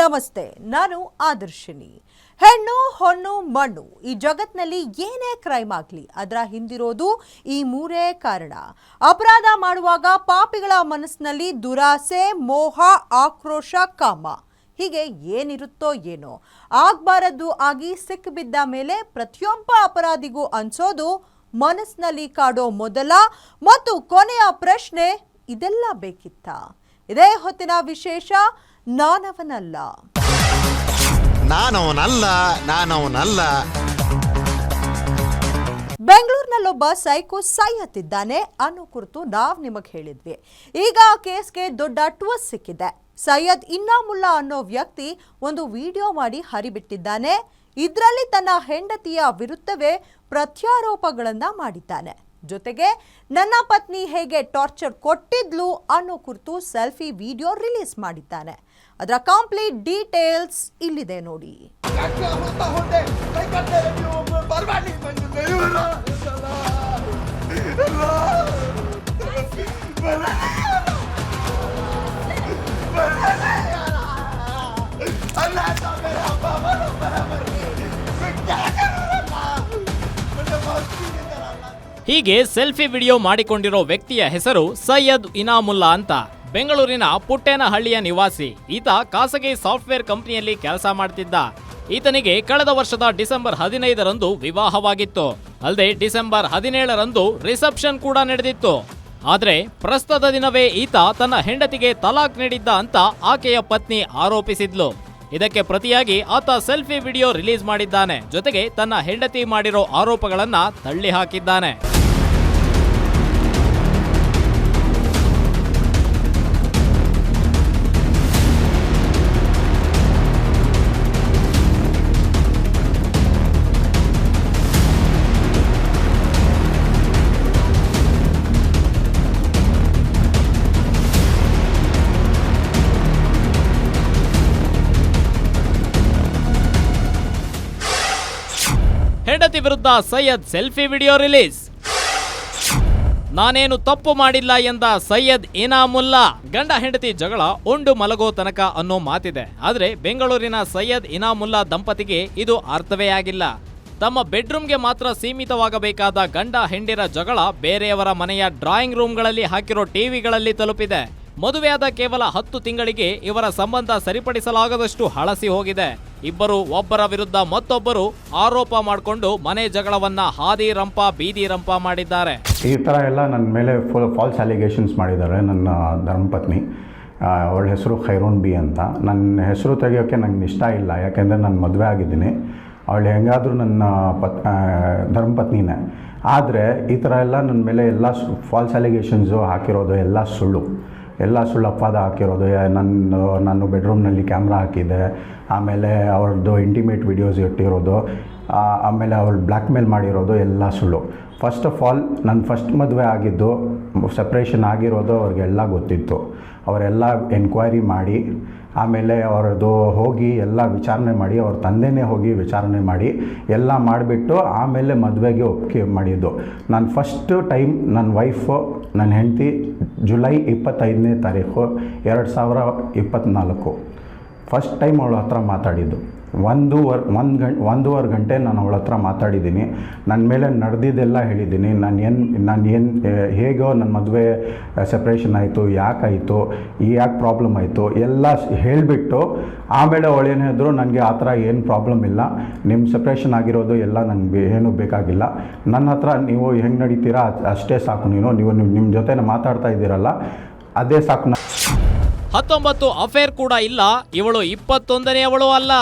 ನಮಸ್ತೆ, ನಾನು ಆದರ್ಶಿನಿ. ಹೆಣ್ಣು ಹೊನ್ನು ಮಣ್ಣು, ಈ ಜಗತ್ನಲ್ಲಿ ಏನೇ ಕ್ರೈಮ್ ಆಗಲಿ ಅದರ ಹಿಂದಿರೋದು ಈ ಮೂರೇ ಕಾರಣ. ಅಪರಾಧ ಮಾಡುವಾಗ ಪಾಪಿಗಳ ಮನಸ್ಸಿನಲ್ಲಿ ದುರಾಸೆ, ಮೋಹ, ಆಕ್ರೋಶ, ಕಾಮ ಹೀಗೆ ಏನಿರುತ್ತೋ ಏನೋ ಆಗಬಾರದು ಆಗಿ ಸಿಕ್ಕಿಬಿದ್ದ ಮೇಲೆ ಪ್ರತಿಯೊಬ್ಬ ಅಪರಾಧಿಗೂ ಅನ್ಸೋದು ಮನಸ್ಸಿನಲ್ಲಿ ಕಾಡೋ ಮೊದಲ ಮತ್ತು ಕೊನೆಯ ಪ್ರಶ್ನೆ, ಇದೆಲ್ಲ ಬೇಕಿತ್ತಾ? ಇದೇ ಹೊತ್ತಿನ ವಿಶೇಷ. ನಾನವನಲ್ಲ. ಬೆಂಗಳೂರಿನಲ್ಲೊಬ್ಬ ಸೈಕೋ ಸೈಯದ್ ಇದ್ದಾನೆ ಅನ್ನೋ ಕುರಿತು ನಾವು ನಿಮಗೆ ಹೇಳಿದ್ವಿ. ಈಗ ಆ ಕೇಸ್ಗೆ ದೊಡ್ಡ ಟ್ವಿಸ್ಟ್ ಸಿಕ್ಕಿದೆ. ಸೈಯದ್ ಇನಾಮುಲ್ಲಾ ಅನ್ನೋ ವ್ಯಕ್ತಿ ಒಂದು ವಿಡಿಯೋ ಮಾಡಿ ಹರಿಬಿಟ್ಟಿದ್ದಾನೆ. ಇದರಲ್ಲಿ ತನ್ನ ಹೆಂಡತಿಯ ವಿರುದ್ಧವೇ ಪ್ರತ್ಯಾರೋಪಗಳನ್ನ ಮಾಡಿದ್ದಾನೆ. ಜೊತೆಗೆ ನನ್ನ ಪತ್ನಿ ಹೇಗೆ ಟಾರ್ಚರ್ ಕೊಟ್ಟಿದ್ಲು ಅನ್ನೋ ಕುರಿತು ಸೆಲ್ಫಿ ವಿಡಿಯೋ ರಿಲೀಸ್ ಮಾಡಿದ್ದಾನೆ. ಅದರ ಕಂಪ್ಲೀಟ್ ಡೀಟೇಲ್ಸ್ ಇಲ್ಲಿದೆ ನೋಡಿ. ಹೀಗೆ ಸೆಲ್ಫಿ ವಿಡಿಯೋ ಮಾಡಿಕೊಂಡಿರೋ ವ್ಯಕ್ತಿಯ ಹೆಸರು ಸೈಯದ್ ಇನಾಮುಲ್ಲಾ ಅಂತ. ಬೆಂಗಳೂರಿನ ಪುಟ್ಟೇನಹಳ್ಳಿಯ ನಿವಾಸಿ. ಈತ ಖಾಸಗಿ ಸಾಫ್ಟ್ವೇರ್ ಕಂಪನಿಯಲ್ಲಿ ಕೆಲಸ ಮಾಡ್ತಿದ್ದ. ಈತನಿಗೆ ಕಳೆದ ವರ್ಷದ ಡಿಸೆಂಬರ್ 15ರಂದು ವಿವಾಹವಾಗಿತ್ತು. ಅಲ್ಲದೆ ಡಿಸೆಂಬರ್ 17ರಂದು ರಿಸೆಪ್ಷನ್ ಕೂಡ ನಡೆದಿತ್ತು. ಆದ್ರೆ ಪ್ರಸ್ತುತ ದಿನವೇ ಈತ ತನ್ನ ಹೆಂಡತಿಗೆ ತಲಾಕ್ ನೀಡಿದ್ದ ಅಂತ ಆಕೆಯ ಪತ್ನಿ ಆರೋಪಿಸಿದ್ಲು. ಇದಕ್ಕೆ ಪ್ರತಿಯಾಗಿ ಆತ ಸೆಲ್ಫಿ ವಿಡಿಯೋ ರಿಲೀಸ್ ಮಾಡಿದ್ದಾನೆ. ಜೊತೆಗೆ ತನ್ನ ಹೆಂಡತಿ ಮಾಡಿರೋ ಆರೋಪಗಳನ್ನ ತಳ್ಳಿ ಹಾಕಿದ್ದಾನೆ. ಹೆಂಡತಿ ವಿರುದ್ಧ ಸೈಯದ್ ಸೆಲ್ಫಿ ವಿಡಿಯೋ ರಿಲೀಸ್. ನಾನೇನು ತಪ್ಪು ಮಾಡಿಲ್ಲ ಎಂದ ಸೈಯದ್ ಇನಾಮುಲ್ಲಾ. ಗಂಡ ಹೆಂಡತಿ ಜಗಳ ಉಂಡು ಮಲಗೋ ತನಕ ಅನ್ನೋ ಮಾತಿದೆ. ಆದ್ರೆ ಬೆಂಗಳೂರಿನ ಸೈಯದ್ ಇನಾಮುಲ್ಲಾ ದಂಪತಿಗೆ ಇದು ಅರ್ಥವೇ ಆಗಿಲ್ಲ. ತಮ್ಮ ಬೆಡ್ರೂಮ್ಗೆ ಮಾತ್ರ ಸೀಮಿತವಾಗಬೇಕಾದ ಗಂಡ ಹೆಂಡಿರ ಜಗಳ ಬೇರೆಯವರ ಮನೆಯ ಡ್ರಾಯಿಂಗ್ ರೂಮ್ಗಳಲ್ಲಿ ಹಾಕಿರೋ ಟಿವಿಗಳಲ್ಲಿ ತಲುಪಿದೆ. ಮದುವೆಯಾದ ಕೇವಲ 10 ತಿಂಗಳಿಗೆ ಇವರ ಸಂಬಂಧ ಸರಿಪಡಿಸಲಾಗದಷ್ಟು ಹಳಸಿ ಹೋಗಿದೆ. ಇಬ್ಬರು ಒಬ್ಬರ ವಿರುದ್ಧ ಮತ್ತೊಬ್ಬರು ಆರೋಪ ಮಾಡಿಕೊಂಡು ಮನೆ ಜಗಳವನ್ನ ಹಾದಿ ರಂಪ ಬೀದಿ ರಂಪ ಮಾಡಿದ್ದಾರೆ. ಈ ಥರ ಎಲ್ಲ ನನ್ನ ಮೇಲೆ ಫಾಲ್ಸ್ ಅಲಿಗೇಷನ್ಸ್ ಮಾಡಿದ್ದಾರೆ ನನ್ನ ಧರ್ಮಪತ್ನಿ. ಅವಳ ಹೆಸರು ಖೈರೋನ್ ಬಿ ಅಂತ. ನನ್ನ ಹೆಸರು ತೆಗಿಯೋಕ್ಕೆ ನಂಗೆ ಇಷ್ಟ ಇಲ್ಲ, ಯಾಕೆಂದರೆ ನಾನು ಮದುವೆ ಆಗಿದ್ದೀನಿ. ಅವಳು ಹೆಂಗಾದರೂ ನನ್ನ ಧರ್ಮಪತ್ನಿನೇ. ಆದರೆ ಈ ಥರ ಎಲ್ಲ ನನ್ನ ಮೇಲೆ ಎಲ್ಲ ಫಾಲ್ಸ್ ಅಲಿಗೇಷನ್ಸು ಹಾಕಿರೋದು ಎಲ್ಲ ಸುಳ್ಳು ಅಪವಾದ ಹಾಕಿರೋದು. ನಾನು ಬೆಡ್ರೂಮ್ನಲ್ಲಿ ಕ್ಯಾಮ್ರಾ ಹಾಕಿದ್ದೆ, ಆಮೇಲೆ ಅವ್ರದ್ದು ಇಂಟಿಮೇಟ್ ವಿಡಿಯೋಸ್ ಇಟ್ಟಿರೋದು, ಆಮೇಲೆ ಅವಳು ಬ್ಲ್ಯಾಕ್ ಮೇಲ್ ಮಾಡಿರೋದು ಎಲ್ಲ ಸುಳ್ಳು. ಫಸ್ಟ್ ಆಫ್ ಆಲ್ ನನ್ನ ಫಸ್ಟ್ ಮದುವೆ ಆಗಿದ್ದು, ಸಪ್ರೇಷನ್ ಆಗಿರೋದು ಅವ್ರಿಗೆಲ್ಲ ಗೊತ್ತಿತ್ತು. ಅವರೆಲ್ಲ ಎನ್ಕ್ವೈರಿ ಮಾಡಿ ಆಮೇಲೆ ಅವ್ರದ್ದು ಹೋಗಿ ಎಲ್ಲ ವಿಚಾರಣೆ ಮಾಡಿ, ಅವ್ರ ತಂದೆನೇ ಹೋಗಿ ವಿಚಾರಣೆ ಮಾಡಿ ಎಲ್ಲ ಮಾಡಿಬಿಟ್ಟು ಆಮೇಲೆ ಮದುವೆಗೆ ಒಪ್ಪಿಗೆ ಮಾಡಿದ್ದು. ನಾನು ಫಸ್ಟ್ ಟೈಮ್ ನನ್ನ ವೈಫು, ನನ್ನ ಹೆಂಡತಿ ಜುಲೈ 25ನೇ ತಾರೀಕು 2024 ಫಸ್ಟ್ ಟೈಮ್ ಅವಳ ಹತ್ರ ಮಾತಾಡಿದ್ದು. ಒಂದೂವರೆ ಗಂಟೆ ನಾನು ಅವಳ ಹತ್ರ ಮಾತಾಡಿದ್ದೀನಿ. ನನ್ನ ಮೇಲೆ ನಡೆದಿದ್ದೆಲ್ಲ ಹೇಳಿದ್ದೀನಿ. ಹೇಗೋ ನನ್ನ ಮದುವೆ ಸೆಪ್ರೇಷನ್ ಆಯಿತು, ಯಾಕಾಯಿತು, ಯಾಕೆ ಪ್ರಾಬ್ಲಮ್ ಆಯಿತು ಎಲ್ಲ ಹೇಳಿಬಿಟ್ಟು ಆಮೇಲೆ ಅವಳೇನಿದ್ರು ನನಗೆ ಆ ಥರ ಏನು ಪ್ರಾಬ್ಲಮ್ ಇಲ್ಲ, ನಿಮ್ಮ ಸೆಪ್ರೇಷನ್ ಆಗಿರೋದು ಎಲ್ಲ ನನಗೆ ಏನೂ ಬೇಕಾಗಿಲ್ಲ, ನನ್ನ ಹತ್ರ ನೀವು ಹೆಂಗೆ ನಡೀತೀರಾ ಅಷ್ಟೇ ಸಾಕು, ನೀವು ನಿಮ್ಮ ಜೊತೆ ಮಾತಾಡ್ತಾ ಇದ್ದೀರಲ್ಲ ಅದೇ ಸಾಕು. 19 ಅಫೇರ್ ಕೂಡ ಇಲ್ಲ. ಇವಳು 21ನೇಯವಳು ಅಲ್ಲ.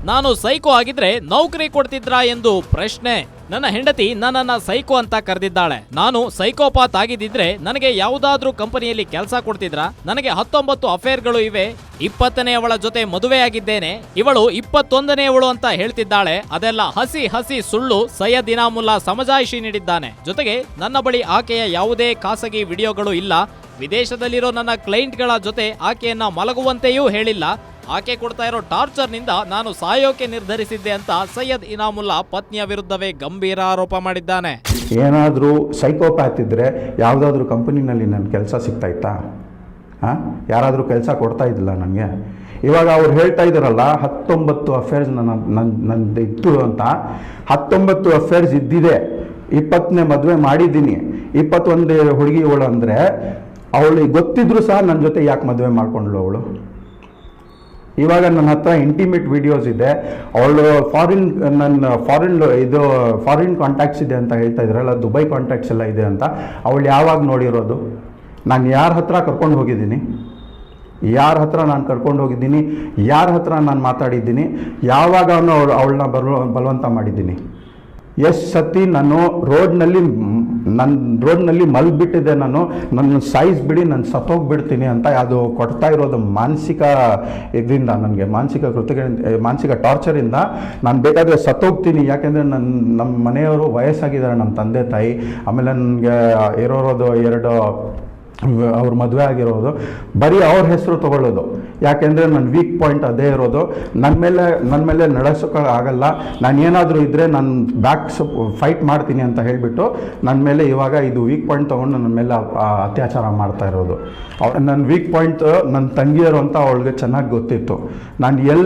ನಾನು ಸೈಕೋ ಆಗಿದ್ರೆ ನೌಕರಿ ಕೊಡ್ತಿದ್ರಾ ಎಂದು ಪ್ರಶ್ನೆ. ನನ್ನ ಹೆಂಡತಿ ನನ್ನನ್ನ ಸೈಕೋ ಅಂತ ಕರೆದಿದ್ದಾಳೆ. ನಾನು ಸೈಕೋಪಾತ್ ಆಗಿದ್ದಿದ್ರೆ ನನಗೆ ಯಾವುದಾದ್ರೂ ಕಂಪನಿಯಲ್ಲಿ ಕೆಲಸ ಕೊಡ್ತಿದ್ರಾ? ನನಗೆ 19 ಅಫೇರ್ಗಳು ಇವೆ, 20ನೇಯವಳ ಜೊತೆ ಮದುವೆಯಾಗಿದ್ದೇನೆ, ಇವಳು 21ನೇಯವಳು ಅಂತ ಹೇಳ್ತಿದ್ದಾಳೆ. ಅದೆಲ್ಲ ಹಸಿ ಸುಳ್ಳು. ಸೈಯದ್ ಇನಾಮುಲ್ಲಾ ಸಮಜಾಯಿಷಿ ನೀಡಿದ್ದಾನೆ. ಜೊತೆಗೆ ನನ್ನ ಬಳಿ ಆಕೆಯ ಯಾವುದೇ ಖಾಸಗಿ ವಿಡಿಯೋಗಳು ಇಲ್ಲ. ವಿದೇಶದಲ್ಲಿರೋ ನನ್ನ ಕ್ಲೈಂಟ್ಗಳ ಜೊತೆ ಆಕೆಯನ್ನ ಮಲಗುವಂತೆಯೂ ಹೇಳಿಲ್ಲ. ಆಕೆ ಕೊಡ್ತಾ ಇರೋ ಟಾರ್ಚರ್ನಿಂದ ನಾನು ಸಾಯೋಕೆ ನಿರ್ಧರಿಸಿದ್ದೆ ಅಂತ ಸೈಯದ್ ಇನಾಮುಲ್ಲಾ ಪತ್ನಿಯ ವಿರುದ್ಧವೇ ಗಂಭೀರ ಆರೋಪ ಮಾಡಿದ್ದಾನೆ. ಏನಾದರೂ ಸೈಕೋಪ್ಯಾತ್ ಇದ್ದರೆ ಯಾವುದಾದ್ರೂ ಕಂಪನಿನಲ್ಲಿ ನನ್ನ ಕೆಲಸ ಸಿಗ್ತಾಯಿತ್ತಾ? ಹಾಂ, ಯಾರಾದರೂ ಕೆಲಸ ಕೊಡ್ತಾ ಇದ್ದಿಲ್ಲ ನನಗೆ. ಇವಾಗ ಅವ್ರು ಹೇಳ್ತಾ ಇದ್ದಾರಲ್ಲ 19 ಅಫೇರ್ಸ್ ನಂದು ಇತ್ತು ಅಂತ. 19 ಅಫೇರ್ಸ್ ಇದ್ದಿದೆ, 20ನೇ ಮದುವೆ ಮಾಡಿದ್ದೀನಿ, 21 ಹುಡುಗಿ ಅವಳು ಅಂದರೆ ಅವಳಿಗೆ ಗೊತ್ತಿದ್ರು ಸಹ ನನ್ನ ಜೊತೆ ಯಾಕೆ ಮದುವೆ ಮಾಡ್ಕೊಂಡ್ಳು ಅವಳು? ಇವಾಗ ನನ್ನ ಹತ್ರ ಇಂಟಿಮೇಟ್ ವಿಡಿಯೋಸ್ ಇದೆ. ಅವಳು ಫಾರಿನ್ ಕಾಂಟ್ಯಾಕ್ಟ್ಸ್ ಇದೆ ಅಂತ ಹೇಳ್ತಾ ಇದ್ರಲ್ಲ, ದುಬೈ ಕಾಂಟ್ಯಾಕ್ಟ್ಸ್ ಎಲ್ಲ ಇದೆ ಅಂತ. ಅವಳು ಯಾವಾಗ ನೋಡಿರೋದು? ನಾನು ಯಾರ ಹತ್ರ ಕರ್ಕೊಂಡು ಹೋಗಿದ್ದೀನಿ, ಯಾರ ಹತ್ರ ನಾನು ಕರ್ಕೊಂಡು ಹೋಗಿದ್ದೀನಿ, ಯಾರ ಹತ್ರ ನಾನು ಮಾತಾಡಿದ್ದೀನಿ, ಯಾವಾಗ ಅವಳನ್ನ ಬಲವಂತ ಮಾಡಿದ್ದೀನಿ? ಎಷ್ಟು ಸತಿ ನಾನು ರೋಡ್ನಲ್ಲಿ ಮಲ್ಬಿಟ್ಟಿದ್ದೆ, ನನ್ನ ಸಾಯಿಸ್ಬಿಡಿ, ನಾನು ಸತ್ತೋಗ್ಬಿಡ್ತೀನಿ ಅಂತ ಅದು ಕೊಡ್ತಾ ಇರೋದು ಮಾನಸಿಕ ಇದರಿಂದ, ನನಗೆ ಮಾನಸಿಕ ಟಾರ್ಚರಿಂದ. ನಾನು ಬೇಕಾದರೆ ಸತ್ತೋಗ್ತೀನಿ, ಯಾಕೆಂದರೆ ನಮ್ಮ ಮನೆಯವರು ವಯಸ್ಸಾಗಿದ್ದಾರೆ, ನಮ್ಮ ತಂದೆ ತಾಯಿ, ಆಮೇಲೆ ನನಗೆ ಇರೋದು 2 ಅವ್ರ ಮದುವೆ ಆಗಿರೋದು, ಬರೀ ಅವ್ರ ಹೆಸರು ತೊಗೊಳ್ಳೋದು. ಯಾಕೆಂದರೆ ನನ್ನ ವೀಕ್ ಪಾಯಿಂಟ್ ಅದೇ ಇರೋದು. ನನ್ನ ಮೇಲೆ ನಡೆಸೋಕೆ ಆಗಲ್ಲ, ನಾನು ಏನಾದರೂ ಇದ್ದರೆ ನಾನು ಫೈಟ್ ಮಾಡ್ತೀನಿ ಅಂತ ಹೇಳಿಬಿಟ್ಟು ನನ್ನ ಮೇಲೆ ಇವಾಗ ಇದು ವೀಕ್ ಪಾಯಿಂಟ್ ತೊಗೊಂಡು ನನ್ನ ಮೇಲೆ ಅತ್ಯಾಚಾರ ಮಾಡ್ತಾ ಇರೋದು. ನನ್ನ ವೀಕ್ ಪಾಯಿಂಟ್ ನನ್ನ ತಂಗಿಯರು ಅಂತ ಅವಳಿಗೆ ಚೆನ್ನಾಗಿ ಗೊತ್ತಿತ್ತು. ನಾನು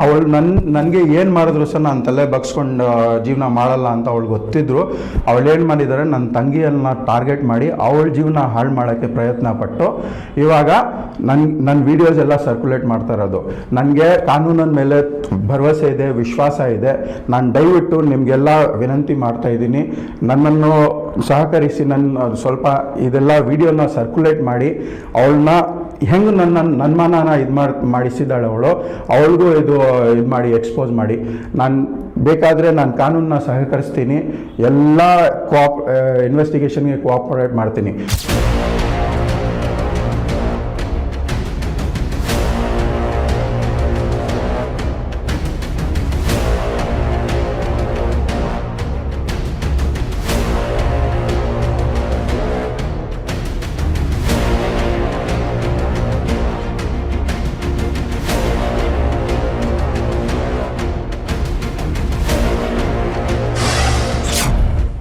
ಅವಳು ನನಗೆ ಏನು ಮಾಡಿದ್ರು ಸಹ ನಾನು ತಲೆ ಬಗ್ಸ್ಕೊಂಡು ಜೀವನ ಮಾಡಲ್ಲ ಅಂತ ಅವಳು ಗೊತ್ತಿದ್ರು. ಅವಳೇನು ಮಾಡಿದ್ದಾರೆ, ನನ್ನ ತಂಗಿಯನ್ನ ಟಾರ್ಗೆಟ್ ಮಾಡಿ ಅವಳ ಜೀವನ ಹಾಳು ಮಾಡೋಕ್ಕೆ ಪ್ರಯತ್ನ ಪಟ್ಟು ಇವಾಗ ನನ್ನ ವಿಡಿಯೋಸ್ ಎಲ್ಲ ಸರ್ಕ್ಯುಲೇಟ್ ಮಾಡ್ತಾ ಇರೋದು. ನನಗೆ ಕಾನೂನಿನ ಮೇಲೆ ಭರವಸೆ ಇದೆ, ವಿಶ್ವಾಸ ಇದೆ. ನಾನು ದಯವಿಟ್ಟು ನಿಮಗೆಲ್ಲ ವಿನಂತಿ ಮಾಡ್ತಾ ಇದ್ದೀನಿ, ನನ್ನನ್ನು ಸಹಕರಿಸಿ, ಸ್ವಲ್ಪ ಇದೆಲ್ಲ ವಿಡಿಯೋನ ಸರ್ಕ್ಯುಲೇಟ್ ಮಾಡಿ ಅವಳನ್ನ ಹೆಂಗೆ ನನ್ನ ಮಾನನ ಮಾಡಿಸಿದ್ದಾಳೆ ಅವಳಿಗೂ ಇದು ಮಾಡಿ ಎಕ್ಸ್ಪೋಸ್ ಮಾಡಿ. ನಾನು ಬೇಕಾದರೆ ನಾನು ಕಾನೂನನ್ನ ಸಹಕರಿಸ್ತೀನಿ, ಎಲ್ಲ ಇನ್ವೆಸ್ಟಿಗೇಷನ್ಗೆ ಕೋಆಪರೇಟ್ ಮಾಡ್ತೀನಿ.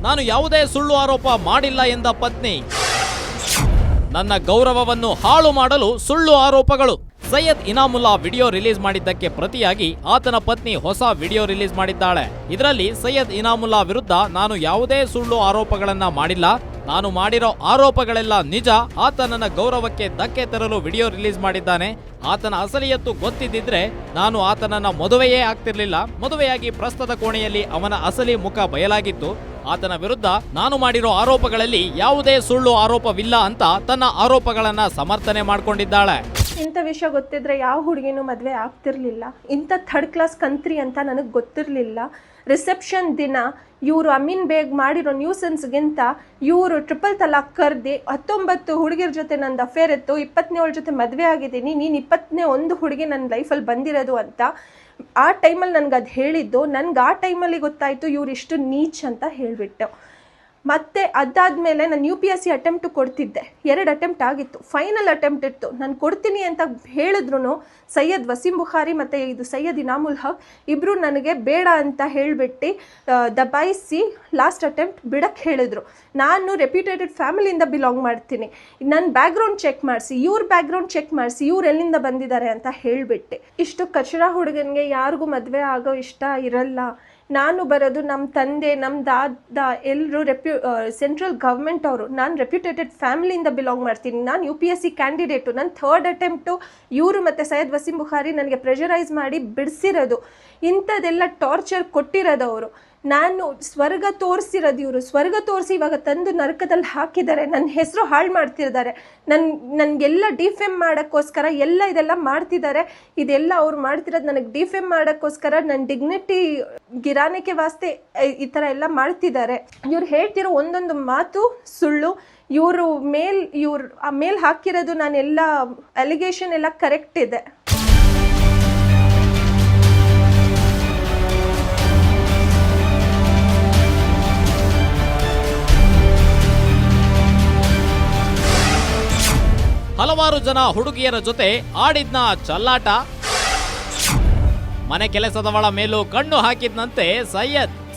ನಾನು ಯಾವುದೇ ಸುಳ್ಳು ಆರೋಪ ಮಾಡಿಲ್ಲ ಎಂದ ಪತ್ನಿ. ನನ್ನ ಗೌರವವನ್ನು ಹಾಳು ಮಾಡಲು ಸುಳ್ಳು ಆರೋಪಗಳು. ಸೈಯದ್ ಇನಾಮುಲ್ಲಾ ವಿಡಿಯೋ ರಿಲೀಸ್ ಮಾಡಿದ್ದಕ್ಕೆ ಪ್ರತಿಯಾಗಿ ಆತನ ಪತ್ನಿ ಹೊಸ ವಿಡಿಯೋ ರಿಲೀಸ್ ಮಾಡಿದ್ದಾಳೆ. ಇದರಲ್ಲಿ ಸೈಯದ್ ಇನಾಮುಲ್ಲಾ ವಿರುದ್ಧ ನಾನು ಯಾವುದೇ ಸುಳ್ಳು ಆರೋಪಗಳನ್ನ ಮಾಡಿಲ್ಲ, ನಾನು ಮಾಡಿರೋ ಆರೋಪಗಳೆಲ್ಲ ನಿಜ, ಆತ ನನ್ನ ಗೌರವಕ್ಕೆ ಧಕ್ಕೆ ತರಲು ವಿಡಿಯೋ ರಿಲೀಸ್ ಮಾಡಿದ್ದಾನೆ. ಆತನ ಅಸಲಿಯತ್ತು ಗೊತ್ತಿದ್ದಿದ್ರೆ ನಾನು ಆತನನ್ನ ಮದುವೆಯೇ ಆಗ್ತಿರ್ಲಿಲ್ಲ. ಮದುವೆಯಾಗಿ ಪ್ರಸ್ತುತ ಕೋಣೆಯಲ್ಲಿ ಅವನ ಅಸಲಿ ಮುಖ ಬಯಲಾಗಿತ್ತು. ಆತನ ವಿರುದ್ಧ ನಾನು ಮಾಡಿರೋ ಆರೋಪಗಳಲ್ಲಿ ಯಾವುದೇ ಸುಳ್ಳು ಆರೋಪವಿಲ್ಲ ಅಂತ ತನ್ನ ಆರೋಪಗಳನ್ನ ಸಮರ್ಥನೆ ಮಾಡ್ಕೊಂಡಿದ್ದಾಳೆ. ಇಂಥ ವಿಷಯ ಗೊತ್ತಿದ್ರೆ ಯಾವ ಹುಡುಗಿನೂ ಮದುವೆ ಆಗ್ತಿರ್ಲಿಲ್ಲ. ಇಂಥ 3rd ಕ್ಲಾಸ್ ಕಂತ್ರಿ ಅಂತ ನನಗೆ ಗೊತ್ತಿರಲಿಲ್ಲ. ರಿಸೆಪ್ಷನ್ ದಿನ ಇವರು ಅಮೀನ್ ಬೇಗ್ ಮಾಡಿರೋ ನ್ಯೂಸೆನ್ಸ್ಗಿಂತ ಇವರು ಟ್ರಿಪಲ್ ತಲಾಕ್ ಕರ್ದಿ 19 ಹುಡುಗಿರ ಜೊತೆ ನಂದು ಅಫೇರ್ ಇತ್ತು, 20ನೇ ಜೊತೆ ಮದುವೆ ಆಗಿದ್ದೀನಿ, ನೀನು 21 ಹುಡುಗಿ ನನ್ನ ಲೈಫಲ್ಲಿ ಬಂದಿರೋದು ಅಂತ ಆ ಟೈಮಲ್ಲಿ ನನಗೆ ಅದು ಹೇಳಿದ್ದು. ನನಗೆ ಆ ಟೈಮಲ್ಲಿ ಗೊತ್ತಾಯಿತು ಇವ್ರು ಇಷ್ಟು ನೀಚ್ ಅಂತ ಹೇಳಿಬಿಟ್ಟು. ಮತ್ತು ಅದಾದಮೇಲೆ ನಾನು UPSC ಅಟೆಂಪ್ಟು ಕೊಡ್ತಿದ್ದೆ. 2 ಅಟೆಂಪ್ಟ್ ಆಗಿತ್ತು, ಫೈನಲ್ ಅಟೆಂಪ್ಟ್ ಇತ್ತು. ನಾನು ಕೊಡ್ತೀನಿ ಅಂತ ಹೇಳಿದ್ರು ಸೈಯದ್ ವಸೀಂ ಬುಖಾರಿ ಮತ್ತು ಇದು ಸೈಯದ್ ಇನಾಮುಲ್ ಹಕ್ ಇಬ್ಬರು ನನಗೆ ಬೇಡ ಅಂತ ಹೇಳಿಬಿಟ್ಟು ದಬಾಯಿಸಿ ಲಾಸ್ಟ್ ಅಟೆಂಪ್ಟ್ ಬಿಡಕ್ಕೆ ಹೇಳಿದ್ರು. ನಾನು ರೆಪ್ಯೂಟೇಟೆಡ್ ಫ್ಯಾಮಿಲಿಯಿಂದ ಬಿಲಾಂಗ್ ಮಾಡ್ತೀನಿ, ನನ್ನ ಬ್ಯಾಕ್ಗ್ರೌಂಡ್ ಚೆಕ್ ಮಾಡಿಸಿ, ಇವ್ರ ಬ್ಯಾಕ್ಗ್ರೌಂಡ್ ಚೆಕ್ ಮಾಡಿಸಿ, ಇವ್ರು ಎಲ್ಲಿಂದ ಬಂದಿದ್ದಾರೆ ಅಂತ ಹೇಳಿಬಿಟ್ಟೆ. ಇಷ್ಟು ಕಚಡ ಹುಡುಗನಿಗೆ ಯಾರಿಗೂ ಮದುವೆ ಆಗೋ ಇಷ್ಟ ಇರಲ್ಲ. ನಾನು ಬರೋದು ನಮ್ಮ ತಂದೆ, ನಮ್ಮ ದಾದ ಎಲ್ಲರೂ ಸೆಂಟ್ರಲ್ ಗೌರ್ಮೆಂಟ್ ಅವರು. ನಾನು ರೆಪ್ಯೂಟೇಟೆಡ್ ಫ್ಯಾಮಿಲಿಯಿಂದ ಬಿಲಾಂಗ್ ಮಾಡ್ತೀನಿ. ನಾನು UPSC ಕ್ಯಾಂಡಿಡೇಟು. ನನ್ನ 3rd ಅಟೆಂಪ್ಟು ಇವರು ಮತ್ತು ಸೈಯದ್ ವಸೀಂ ಬುಖಾರಿ ನನಗೆ ಪ್ರೆಷರೈಸ್ ಮಾಡಿ ಬಿಡಿಸಿರೋದು. ಇಂಥದ್ದೆಲ್ಲ ಟಾರ್ಚರ್ ಕೊಟ್ಟಿರೋದವರು. ನಾನು ಸ್ವರ್ಗ ತೋರಿಸಿರೋದು ಇವರು. ಸ್ವರ್ಗ ತೋರಿಸಿ ಇವಾಗ ತಂದು ನರಕದಲ್ಲಿ ಹಾಕಿದ್ದಾರೆ. ನನ್ನ ಹೆಸರು ಹಾಳು ಮಾಡ್ತಿದ್ದಾರೆ. ನನಗೆಲ್ಲ ಡಿಫೇಮ್ ಮಾಡೋಕ್ಕೋಸ್ಕರ ಇದೆಲ್ಲ ಮಾಡ್ತಿದ್ದಾರೆ. ಇದೆಲ್ಲ ಅವ್ರು ಮಾಡ್ತಿರೋದು ನನಗೆ ಡಿಫೇಮ್ ಮಾಡೋಕ್ಕೋಸ್ಕರ, ನನ್ನ ಡಿಗ್ನಿಟಿ ಗಿರಾನೆಗೆ ವಾಸ್ತೆ ಈ ಥರ ಎಲ್ಲ ಮಾಡ್ತಿದ್ದಾರೆ. ಇವ್ರು ಹೇಳ್ತಿರೋ ಒಂದೊಂದು ಮಾತು ಸುಳ್ಳು. ಇವರು ಮೇಲ್ ಹಾಕಿರೋದು ನಾನೆಲ್ಲ ಅಲಿಗೇಷನ್ ಎಲ್ಲ ಕರೆಕ್ಟ್ ಇದೆ. ಹಲವಾರು ಜನ ಹುಡುಗಿಯರ ಜೊತೆ ಆಡಿದ್ನ ಚಲ್ಲಾಟ, ಮನೆ ಕೆಲಸದವಳ ಮೇಲೂ ಕಣ್ಣು ಹಾಕಿದ್ನಂತೆ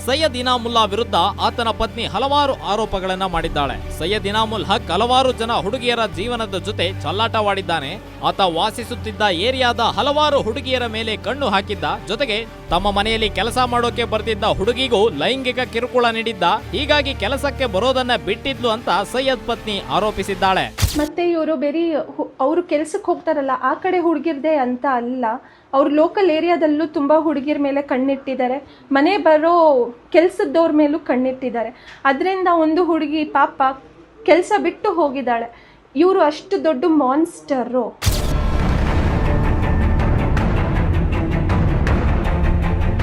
ಸೈಯದ್ ಇನಾಮುಲ್ಲಾ ವಿರುದ್ಧ ಆತನ ಪತ್ನಿ ಹಲವಾರು ಆರೋಪಗಳನ್ನ ಮಾಡಿದ್ದಾಳೆ. ಸೈಯದ್ ಇನಾಮುಲ್ ಹಕ್ ಹಲವಾರು ಜನ ಹುಡುಗಿಯರ ಜೀವನದ ಜೊತೆ ಚಲ್ಲಾಟವಾಡಿದ್ದಾನೆ. ಆತ ವಾಸಿಸುತ್ತಿದ್ದ ಏರಿಯಾದ ಹಲವಾರು ಹುಡುಗಿಯರ ಮೇಲೆ ಕಣ್ಣು ಹಾಕಿದ್ದ. ಜೊತೆಗೆ ತಮ್ಮ ಮನೆಯಲ್ಲಿ ಕೆಲಸ ಮಾಡೋಕೆ ಬರ್ತಿದ್ದ ಹುಡುಗಿಗೂ ಲೈಂಗಿಕ ಕಿರುಕುಳ ನೀಡಿದ್ದ. ಹೀಗಾಗಿ ಕೆಲಸಕ್ಕೆ ಬರೋದನ್ನ ಬಿಟ್ಟಿದ್ಲು ಅಂತ ಸೈಯದ್ ಪತ್ನಿ ಆರೋಪಿಸಿದ್ದಾಳೆ. ಮತ್ತೆ ಇವರು ಬೇರೆ ಅವರು ಕೆಲ್ಸಕ್ಕೆ ಹೋಗ್ತಾರಲ್ಲ ಆ ಕಡೆ ಹುಡುಗಿರ್ದೆ ಅಂತ ಅಲ್ಲ, ಅವ್ರು ಲೋಕಲ್ ಏರಿಯಾದಲ್ಲೂ ತುಂಬ ಹುಡುಗಿರ ಮೇಲೆ ಕಣ್ಣಿಟ್ಟಿದ್ದಾರೆ, ಮನೆ ಬರೋ ಕೆಲಸದವ್ರ ಮೇಲೂ ಕಣ್ಣಿಟ್ಟಿದ್ದಾರೆ. ಅದರಿಂದ ಒಂದು ಹುಡುಗಿ ಪಾಪ ಕೆಲಸ ಬಿಟ್ಟು ಹೋಗಿದ್ದಾಳೆ. ಇವರು ಅಷ್ಟು ದೊಡ್ಡ ಮಾನ್ಸ್ಟರು.